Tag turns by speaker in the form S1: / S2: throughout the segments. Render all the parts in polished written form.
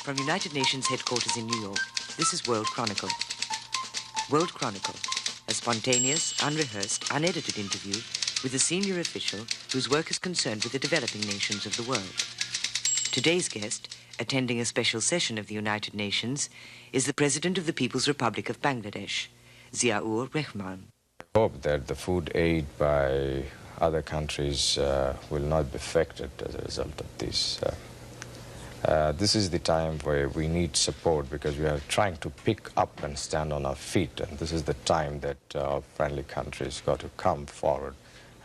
S1: From United Nations headquarters in New York, this is World Chronicle. World Chronicle, a spontaneous, unrehearsed, unedited interview with a senior official whose work is concerned with the developing nations of the world. Today's guest, attending a special session of the United Nations, is the President of the People's Republic of Bangladesh, Ziaur Rahman.
S2: I hope that the food aid by other countries will not be affected as a result of this. This is the time where we need support because we are trying to pick up and stand on our feet, and this is the time that our friendly countries got to come forward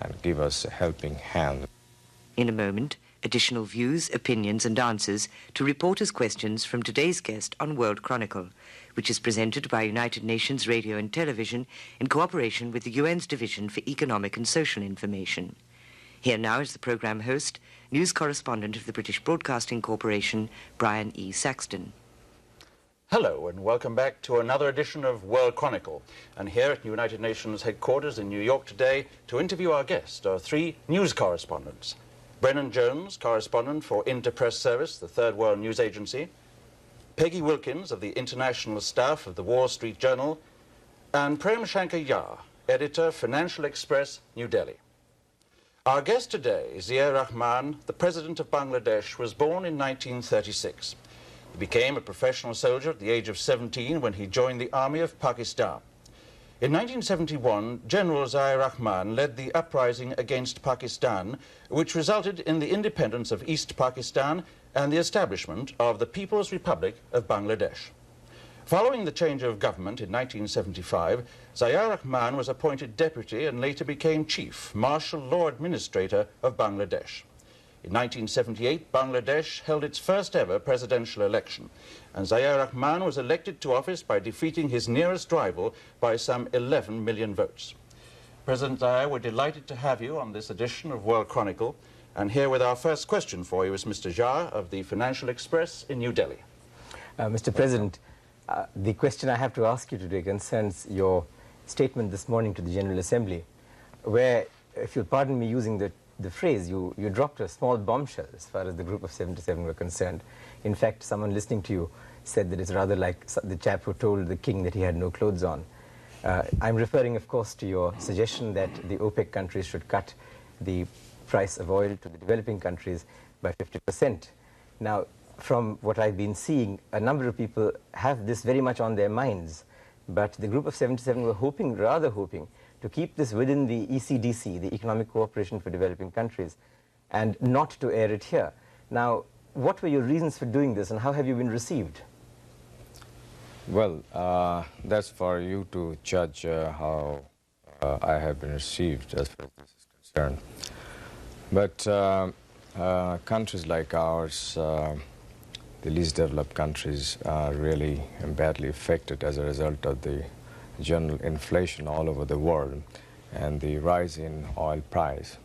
S2: and give us a helping hand.
S1: In a moment, additional views, opinions and answers to reporters' questions from today's guest on World Chronicle, which is presented by United Nations Radio and Television in cooperation with the UN's Division for Economic and Social Information. Here now is the programme host, news correspondent of the British Broadcasting Corporation, Brian E. Saxton.
S3: Hello and welcome back to another edition of World Chronicle. And here at United Nations headquarters in New York today to interview our guest are three news correspondents. Brennan Jones, correspondent for Interpress Service, the Third World News Agency, Peggy Wilkins of the International Staff of the Wall Street Journal, and Prem Shankar Yar, editor, Financial Express, New Delhi. Our guest today, Ziaur Rahman, the President of Bangladesh, was born in 1936. He became a professional soldier at the age of 17 when he joined the army of Pakistan. In 1971, General Ziaur Rahman led the uprising against Pakistan, which resulted in the independence of East Pakistan and the establishment of the People's Republic of Bangladesh. Following the change of government in 1975, Ziaur Rahman was appointed deputy and later became chief martial law administrator of Bangladesh. In 1978, Bangladesh held its first ever presidential election, and Ziaur Rahman was elected to office by defeating his nearest rival by some 11 million votes. President Ziaur, we're delighted to have you on this edition of World Chronicle, and here with our first question for you is Mr. Yar of the Financial Express in New Delhi.
S4: Mr. President, the question I have to ask you today concerns your statement this morning to the General Assembly, where, if you'll pardon me using the phrase, you dropped a small bombshell as far as the Group of 77 were concerned. In fact, someone listening to you said that it's rather like the chap who told the king that he had no clothes on. I'm referring, of course, to your suggestion that the OPEC countries should cut the price of oil to the developing countries by 50%. Now, from what I've been seeing, a number of people have this very much on their minds, but the Group of 77 were rather hoping, to keep this within the ECDC, the Economic Cooperation for Developing Countries, and not to air it here. Now, what were your reasons for doing this, and how have you been received?
S2: Well, that's for you to judge how I have been received as far as this is concerned. But countries like ours, the least developed countries, are really badly affected as a result of the general inflation all over the world and the rise in oil price.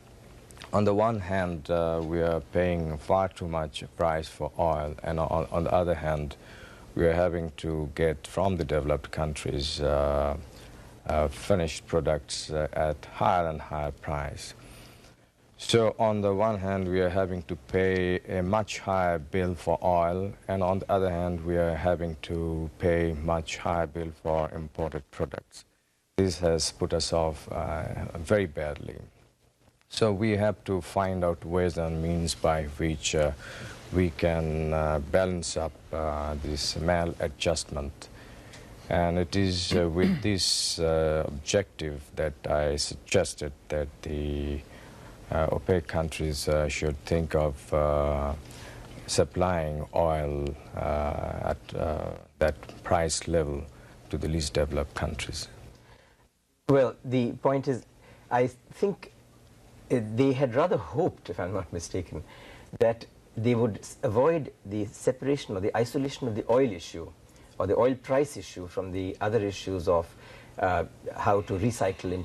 S2: On the one hand, we are paying far too much price for oil, and on the other hand, we are having to get from the developed countries finished products at higher and higher price. So on the one hand, we are having to pay a much higher bill for oil, and on the other hand, we are having to pay much higher bill for imported products. This has put us off very badly. So we have to find out ways and means by which we can balance up this maladjustment. And it is with this objective that I suggested that the OPEC countries should think of supplying oil at that price level to the least developed countries.
S4: Well, the point is, I think they had rather hoped, if I'm not mistaken, that they would avoid the separation or the isolation of the oil issue or the oil price issue from the other issues of how to recycle in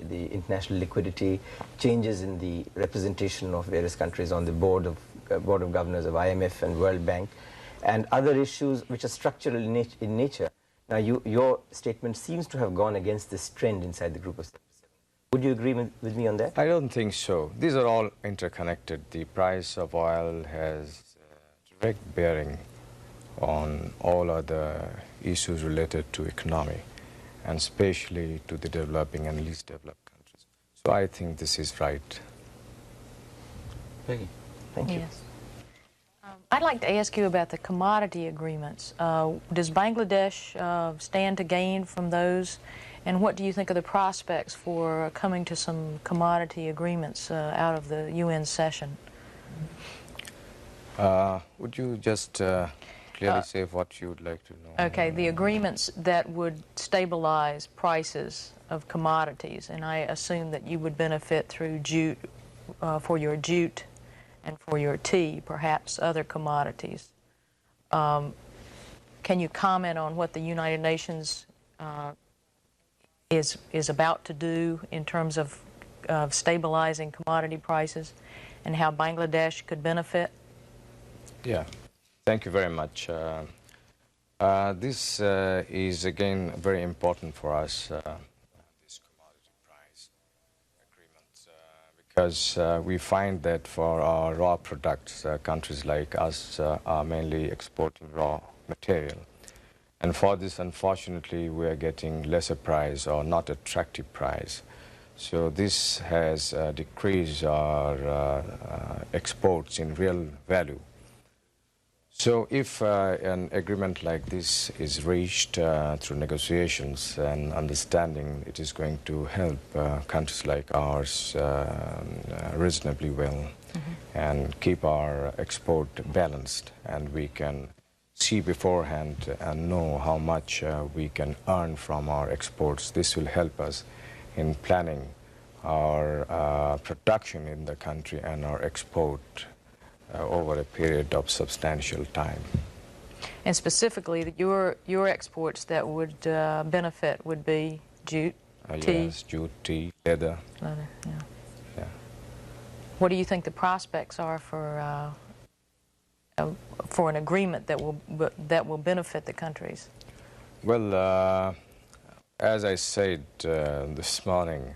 S4: the international liquidity, changes in the representation of various countries on the board of governors of IMF and World Bank, and other issues which are structural in nature. Now, your statement seems to have gone against this trend inside the Group of 77. Would you agree with me on that?
S2: I don't think so. These are all interconnected. The price of oil has direct bearing on all other issues related to economy, and especially to the developing and least developed countries. So I think this is right.
S3: Peggy.
S4: Thank you.
S5: Yes. I'd like to ask you about the commodity agreements. Does Bangladesh stand to gain from those? And what do you think are the prospects for coming to some commodity agreements out of the UN session?
S2: Would you just clearly say what you would like to know?
S5: Okay, the agreements that would stabilize prices of commodities, and I assume that you would benefit through jute, for your jute and for your tea, perhaps other commodities. Can you comment on what the United Nations is about to do in terms of stabilizing commodity prices and how Bangladesh could benefit?
S2: Yeah, thank you very much. This is again very important for us, this commodity price agreement, because we find that for our raw products, countries like us are mainly exporting raw material. And for this, unfortunately, we are getting lesser price or not attractive price. So this has decreased our exports in real value. So if an agreement like this is reached through negotiations and understanding, it is going to help countries like ours reasonably well and keep our export balanced, and we can see beforehand and know how much we can earn from our exports. This will help us in planning our production in the country and our export over a period of substantial time.
S5: And specifically, your exports that would benefit would be jute, tea?
S2: Yes, jute, tea, leather.
S5: Leather, yeah.
S2: Yeah.
S5: What do you think the prospects are for an agreement that will benefit the countries?
S2: Well, as I said this morning,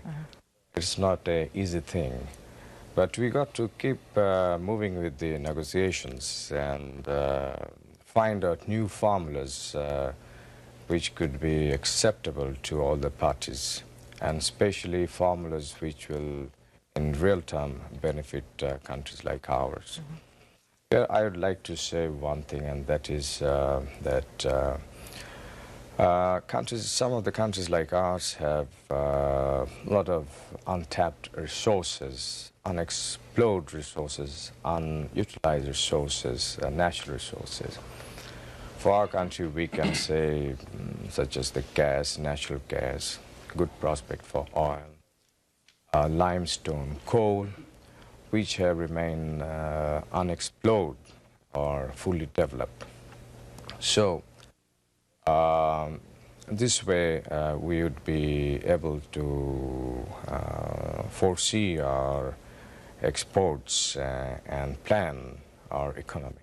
S2: it's not an easy thing. But we got to keep moving with the negotiations and find out new formulas which could be acceptable to all the parties, and especially formulas which will, in real term, benefit countries like ours. Here, I would like to say one thing, and that is that some of the countries like ours have a lot of untapped resources, unexplored resources, unutilized resources, natural resources. For our country, we can say, such as the gas, natural gas, good prospect for oil, limestone, coal, which have remained unexplored or fully developed. So, this way we would be able to foresee our exports and plan our economy.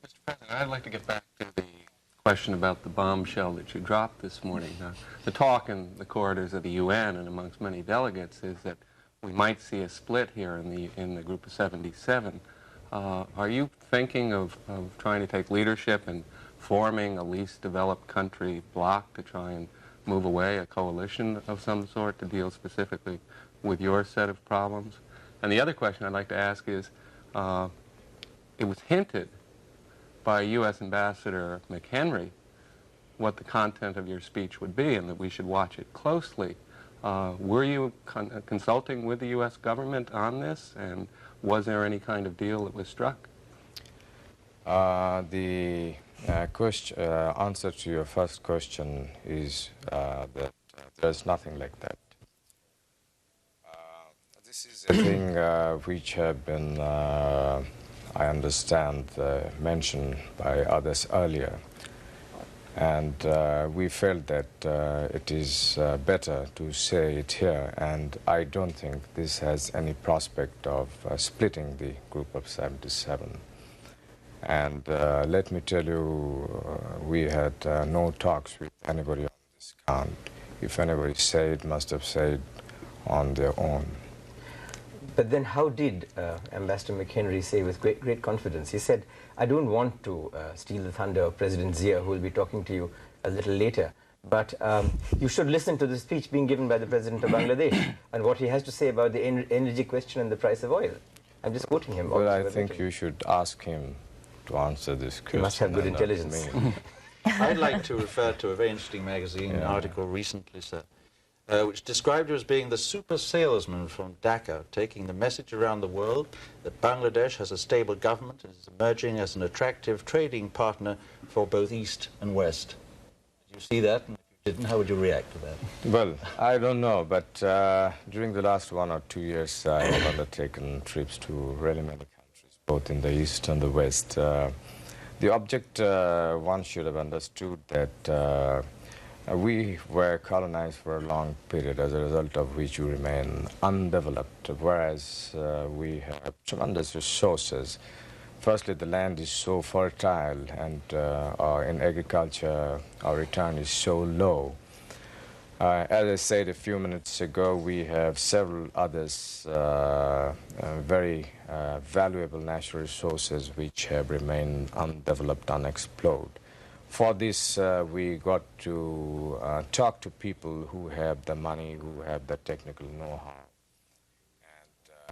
S6: Mr. President, I'd like to get back to the question about the bombshell that you dropped this morning. The talk in the corridors of the UN and amongst many delegates is that we might see a split here in the group of 77. Are you thinking of trying to take leadership and forming a least developed country bloc to try and move away, a coalition of some sort to deal specifically with your set of problems? And the other question I'd like to ask is, it was hinted by U.S. Ambassador McHenry what the content of your speech would be and that we should watch it closely. Were you consulting with the U.S. government on this, and was there any kind of deal that was struck?
S2: The answer to your first question is that there's nothing like that. This is a thing which have been, I understand, mentioned by others earlier. And we felt that it is better to say it here, and I don't think this has any prospect of splitting the group of 77. And let me tell you, we had no talks with anybody on this count. If anybody said, must have said on their own.
S4: But then how did Ambassador McHenry say with great confidence? He said, I don't want to steal the thunder of President Zia, who will be talking to you a little later, but you should listen to the speech being given by the President of Bangladesh and what he has to say about the energy question and the price of oil. I'm just quoting him.
S2: Well, I think you should ask him to answer this question.
S4: He must have good intelligence.
S3: I'd like to refer to a very interesting magazine article recently, sir, which described you as being the super salesman from Dhaka, taking the message around the world that Bangladesh has a stable government and is emerging as an attractive trading partner for both East and West. Did you see that? And if you didn't, how would you react to that?
S2: Well, I don't know, but during the last 1 or 2 years, I have undertaken trips to really many countries, both in the East and the West. The object, one should have understood that we were colonized for a long period, as a result of which we remain undeveloped, whereas we have tremendous resources. Firstly, the land is so fertile, and in agriculture, our return is so low. As I said a few minutes ago, we have several others, very valuable natural resources which have remained undeveloped, unexplored. For this, we got to talk to people who have the money, who have the technical know-how.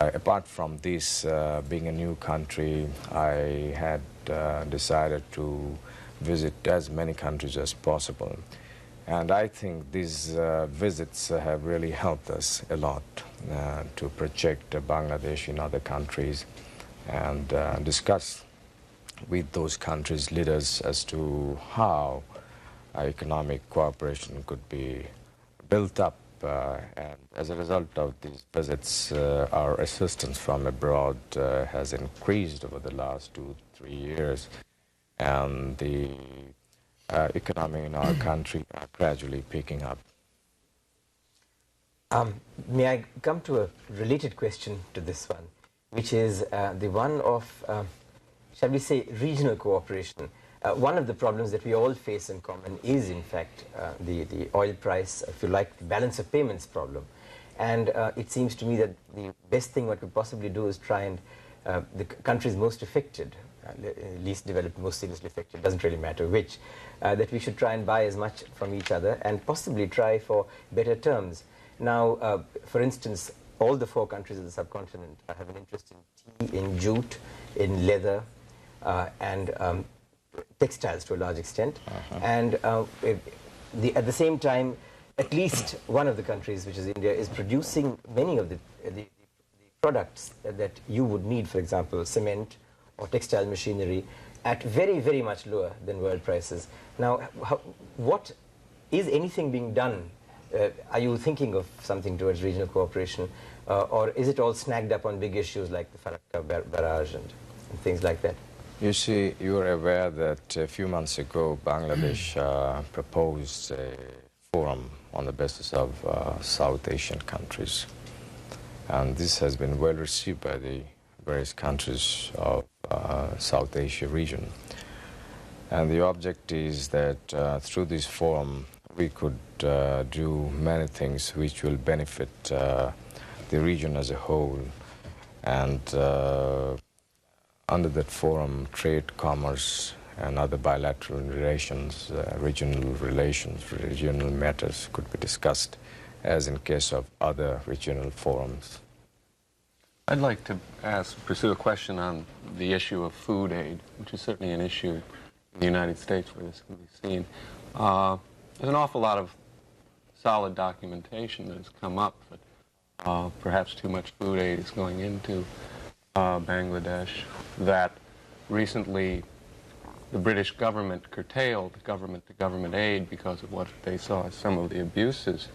S2: And apart from this, being a new country, I had decided to visit as many countries as possible. And I think these visits have really helped us a lot to project Bangladesh in other countries and discuss with those countries' leaders as to how economic cooperation could be built up. And as a result of these visits, our assistance from abroad has increased over the last 2-3 years. And the economy in our country are gradually picking up.
S4: May I come to a related question to this one, which is the one of, shall we say, regional cooperation. One of the problems that we all face in common is, in fact, the oil price, if you like, the balance of payments problem. And it seems to me that the best thing what we possibly do is try and, the countries most affected, least developed, most seriously affected, doesn't really matter which, that we should try and buy as much from each other and possibly try for better terms. Now, for instance, all the 4 countries of the subcontinent have an interest in tea, in jute, in leather, and textiles to a large extent. And at the same time, at least one of the countries, which is India, is producing many of the products that you would need, for example, cement or textile machinery, at very, very much lower than world prices. Now, what is anything being done? Are you thinking of something towards regional cooperation, or is it all snagged up on big issues like the Farakka barrage and things like that?
S2: You see, you are aware that a few months ago, Bangladesh proposed a forum on the basis of South Asian countries. And this has been well received by the various countries of South Asia region. And the object is that through this forum, we could do many things which will benefit the region as a whole. And under that forum, trade, commerce, and other bilateral relations, regional matters could be discussed, as in case of other regional forums.
S6: I'd like to pursue a question on the issue of food aid, which is certainly an issue in the United States where this can be seen. There's an awful lot of solid documentation that has come up that perhaps too much food aid is going into Bangladesh, that recently the British government curtailed government-to-government aid because of what they saw as some of the abuses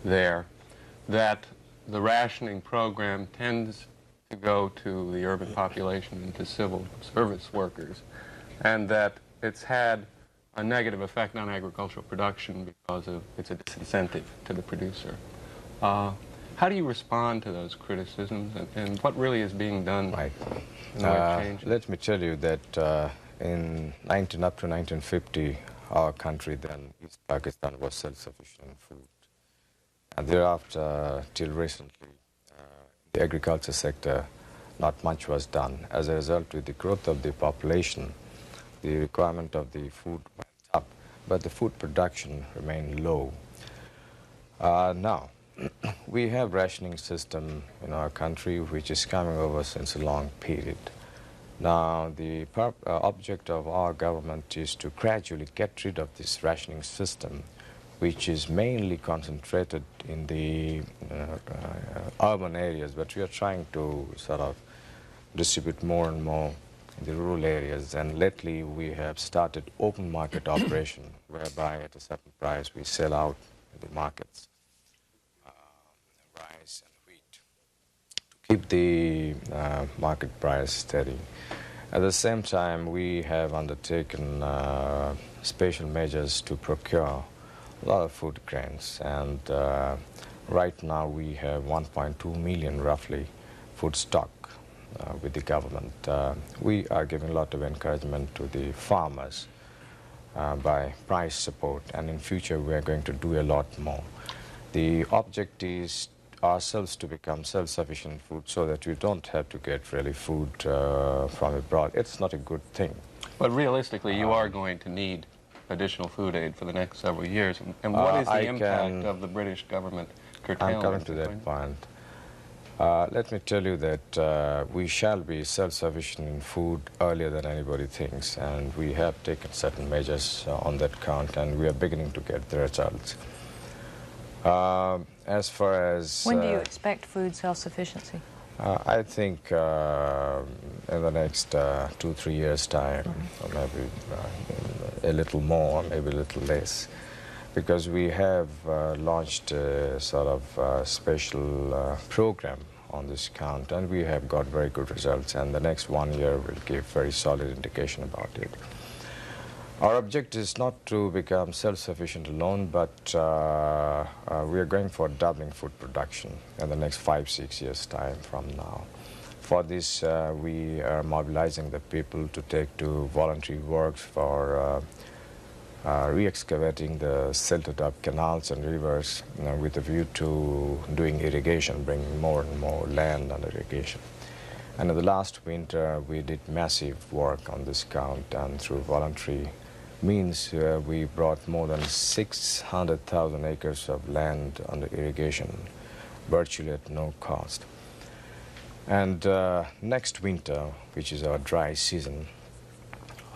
S6: there, that the rationing program tends to go to the urban population and to civil service workers, and that it's had a negative effect on agricultural production because of it's a disincentive to the producer. How do you respond to those criticisms, and what really is being done?
S2: Right.
S6: Let
S2: me tell you that up to 1950, our country then, East Pakistan, was self-sufficient in food. And thereafter, till recently, the the agriculture sector, not much was done. As a result, with the growth of the population, the requirement of the food went up, but the food production remained low. Now, we have rationing system in our country which is coming over since a long period. Now, the object of our government is to gradually get rid of this rationing system, which is mainly concentrated in the urban areas, but we are trying to sort of distribute more and more in the rural areas. And lately we have started open market operation, whereby at a certain price we sell out in the markets rice and wheat to keep the market price steady. At the same time, we have undertaken special measures to procure a lot of food grains, and right now we have 1.2 million roughly food stock with the government. We are giving a lot of encouragement to the farmers by price support, and in future we are going to do a lot more. The object is ourselves to become self-sufficient in food so that we don't have to get really food from abroad. It's not a good thing.
S6: But realistically, you are going to need additional food aid for the next several years. And what is the impact of the British government curtailment?
S2: I'm coming to that point. Let me tell you that we shall be self-sufficient in food earlier than anybody thinks, and we have taken certain measures on that count, and we are beginning to get the results. As far as...
S5: When do you expect food self-sufficiency?
S2: I think in the next 2-3 years' time, or maybe a little more, maybe a little less, because we have launched a sort of special program on this count, and we have got very good results, and the next 1 year will give very solid indication about it. Our objective is not to become self-sufficient alone, but we are going for doubling food production in the next 5-6 years' time from now. For this, we are mobilizing the people to take to voluntary works for re-excavating the silted-up canals and rivers, with a view to doing irrigation, bringing more and more land under irrigation. And in the last winter, we did massive work on this count, and through voluntary means we brought more than 600,000 acres of land under irrigation, virtually at no cost. And next winter, which is our dry season,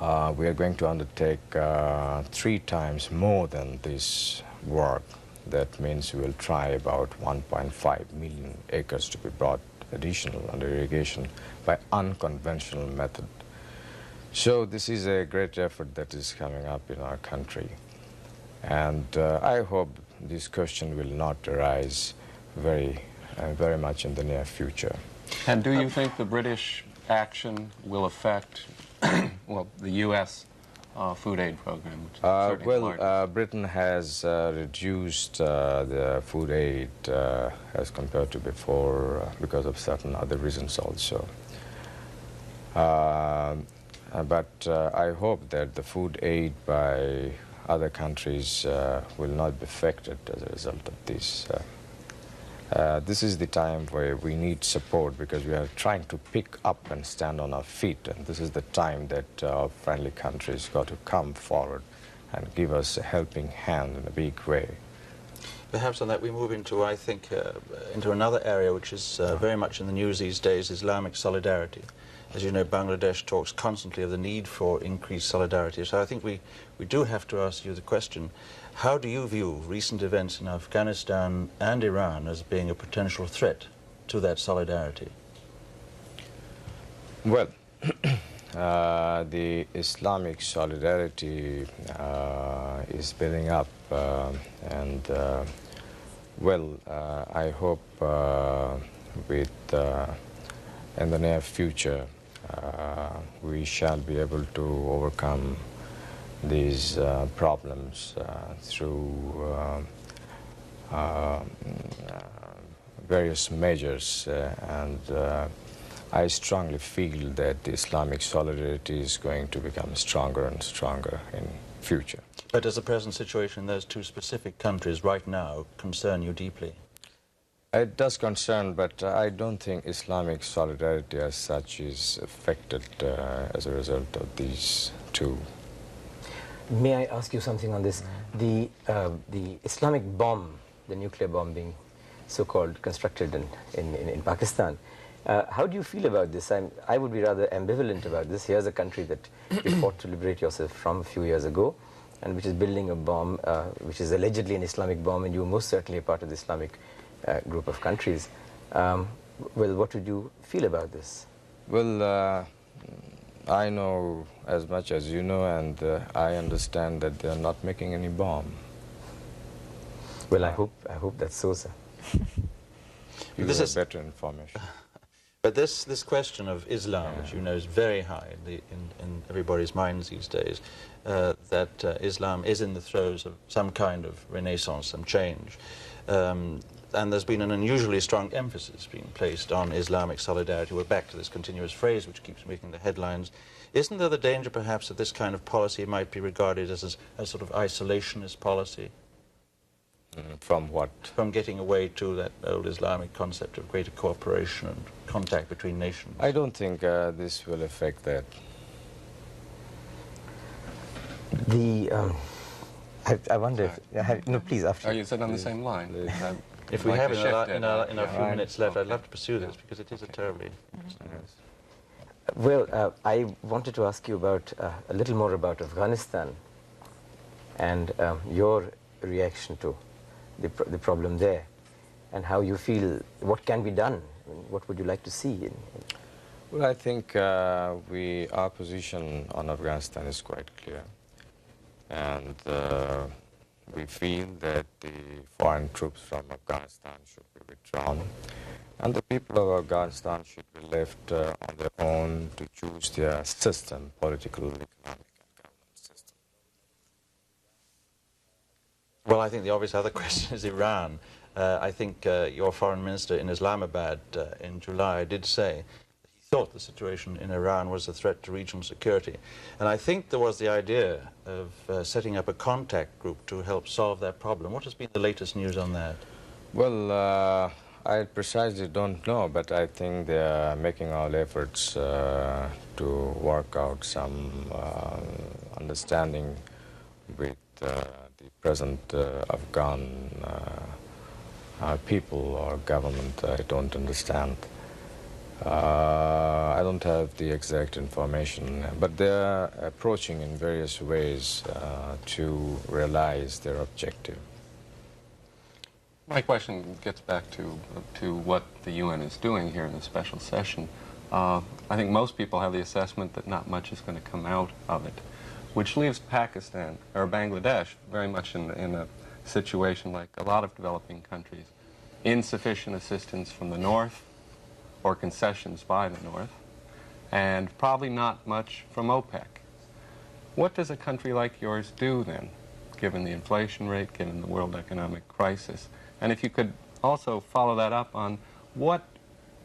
S2: we are going to undertake 3 times more than this work. That means we will try about 1.5 million acres to be brought additional under irrigation by unconventional method. So this is a great effort that is coming up in our country, and I hope this question will not arise very much in the near future.
S6: And do you think the British action will affect, well, the U.S. food aid program?
S2: Britain has reduced the food aid as compared to before because of certain other reasons also. But I hope that the food aid by other countries will not be affected as a result of this. This is the time where we need support, because we are trying to pick up and stand on our feet, and this is the time that our friendly countries got to come forward and give us a helping hand in a big way.
S3: Perhaps on that we move into, I think, into another area which is very much in the news these days, Islamic solidarity. As you know, Bangladesh talks constantly of the need for increased solidarity. So I think we do have to ask you the question, how do you view recent events in Afghanistan and Iran as being a potential threat to that solidarity?
S2: Well, the Islamic solidarity is building up, and I hope in the near future we shall be able to overcome these problems through various measures, and I strongly feel that the Islamic solidarity is going to become stronger and stronger in future.
S3: But does the present situation in those 2 specific countries right now concern you deeply?
S2: It does concern, but I don't think Islamic solidarity as such is affected as a result of these two.
S4: May I ask you something on this? The Islamic bomb, the nuclear bomb being so-called constructed in Pakistan, how do you feel about this? I would be rather ambivalent about this. Here's a country that you fought to liberate yourself from a few years ago, and which is building a bomb, which is allegedly an Islamic bomb, and you are most certainly a part of the Islamic group of countries. Well, what would you feel about this?
S2: Well, I know as much as you know, and I understand that they are not making any bomb.
S4: Well, I hope that's so, sir.
S2: You have better information.
S3: But this question of Islam, which you know is very high in everybody's minds these days, that Islam is in the throes of some kind of renaissance, some change. And there's been an unusually strong emphasis being placed on Islamic solidarity. We're back to this continuous phrase which keeps making the headlines. Isn't there the danger, perhaps, that this kind of policy might be regarded as a sort of isolationist policy?
S2: From what?
S3: From getting away to that old Islamic concept of greater cooperation and contact between nations.
S2: I don't think this will affect that.
S4: I wonder if... no, please, after.
S6: Are you on the same line?
S3: If we have in our few minutes left, I'd love to pursue this, because it is a terribly interesting case.
S4: Well, I wanted to ask you about a little more about Afghanistan and your reaction to the problem there, and how you feel, what can be done, I mean, what would you like to see?
S2: Well, I think our position on Afghanistan is quite clear, and we feel that the foreign troops from Afghanistan should be withdrawn, and the people of Afghanistan should be left on their own to choose their system, political, economic, and government system.
S3: Well, I think the obvious other question is Iran. I think your foreign minister in Islamabad in July did say that he thought the situation in Iran was a threat to regional security. And I think there was the idea of setting up a contact group to help solve that problem. What has been the latest news on that?
S2: Well, I precisely don't know, but I think they are making all efforts to work out some understanding with the present Afghan people or government. I don't understand. I don't have the exact information, but they are approaching in various ways to realize their objective.
S6: My question gets back to what the UN is doing here in the special session. I think most people have the assessment that not much is going to come out of it, which leaves Pakistan, or Bangladesh, very much in a situation like a lot of developing countries. Insufficient assistance from the North, or concessions by the North, and probably not much from OPEC. What does a country like yours do then, given the inflation rate, given the world economic crisis? And if you could also follow that up on what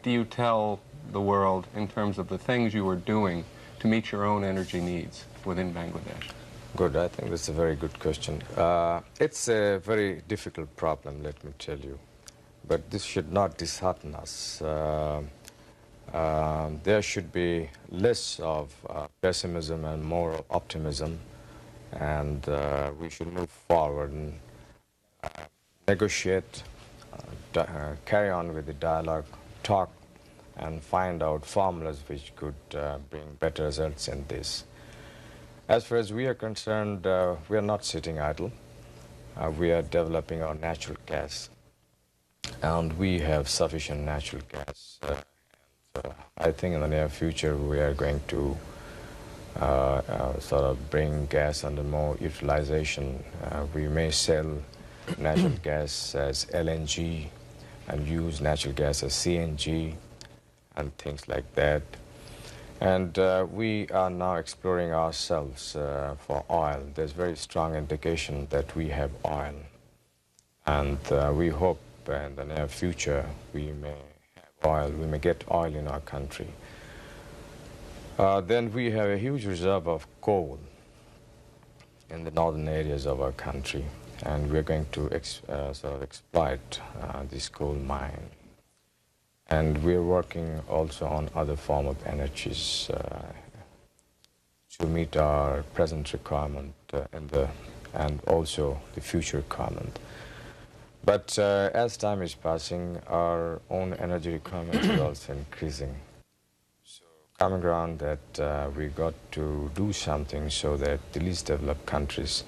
S6: do you tell the world in terms of the things you are doing to meet your own energy needs within Bangladesh?
S2: Good, I think that's a very good question. It's a very difficult problem, let me tell you. But this should not dishearten us. There should be less of pessimism and more of optimism, and we should move forward and negotiate, carry on with the dialogue, talk, and find out formulas which could bring better results in this. As far as we are concerned, we are not sitting idle. We are developing our natural gas, and we have sufficient natural gas. I think in the near future we are going to sort of bring gas under more utilization. We may sell natural gas as LNG and use natural gas as CNG and things like that. And we are now exploring ourselves for oil. There's very strong indication that we have oil. And we hope in the near future we may have oil, we may get oil in our country. Then we have a huge reserve of coal in the northern areas of our country. and we're going to sort of exploit this coal mine. And we're working also on other form of energies to meet our present requirement and also the future requirement. But as time is passing, our own energy requirement is also increasing. So coming around that we got to do something so that the least developed countries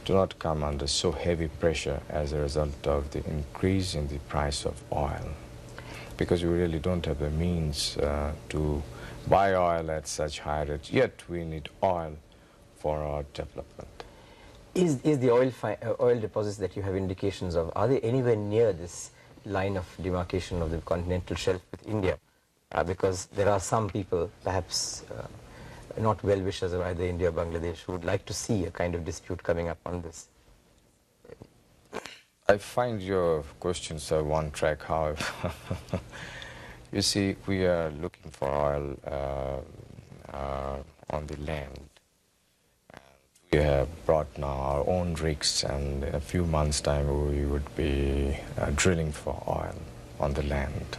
S2: do not come under so heavy pressure as a result of the increase in the price of oil. Because we really don't have the means to buy oil at such high rates, yet we need oil for our development.
S4: Is the oil deposits that you have indications of, are they anywhere near this line of demarcation of the continental shelf with India? Because there are some people, perhaps not well-wishers of either India or Bangladesh, who would like to see a kind of dispute coming up on this.
S2: I find your questions are one track, however. You see, we are looking for oil on the land. We have brought now our own rigs, and in a few months' time we would be drilling for oil on the land.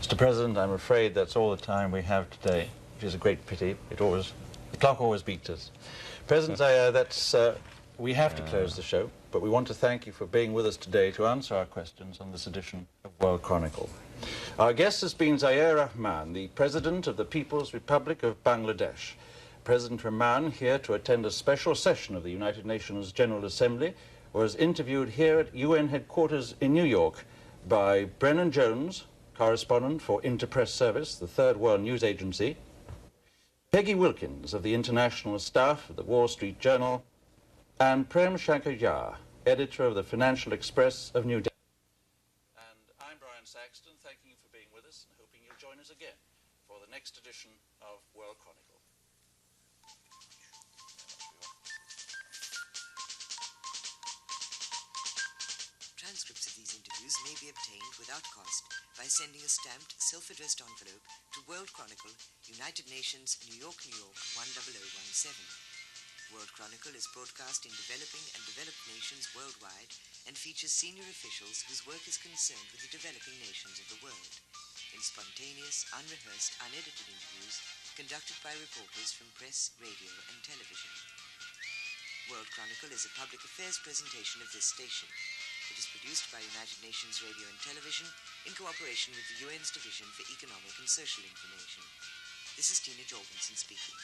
S3: Mr. President, I'm afraid that's all the time we have today, which is a great pity. The clock always beats us. President Zayer, we have to close the show, but we want to thank you for being with us today to answer our questions on this edition of World Chronicle. Our guest has been Zayer Rahman, the President of the People's Republic of Bangladesh. President Rahman, here to attend a special session of the United Nations General Assembly, was interviewed here at UN headquarters in New York by Brennan Jones, correspondent for Interpress Service, the Third World News Agency, Peggy Wilkins of the International Staff of the Wall Street Journal, and Prem Shankar Yar, editor of the Financial Express of New Delhi. And I'm Brian Saxton, thanking you for being with us and hoping you'll join us again for the next edition of World Chronicle.
S1: Transcripts of these interviews may be obtained without cost by sending a stamped, self-addressed envelope to World Chronicle, United Nations, New York, New York, 10017. World Chronicle is broadcast in developing and developed nations worldwide and features senior officials whose work is concerned with the developing nations of the world, in spontaneous, unrehearsed, unedited interviews conducted by reporters from press, radio, and television. World Chronicle is a public affairs presentation of this station. It is produced by United Nations Radio and Television in cooperation with the UN's Division for Economic and Social Information. This is Tina Jorgensen speaking.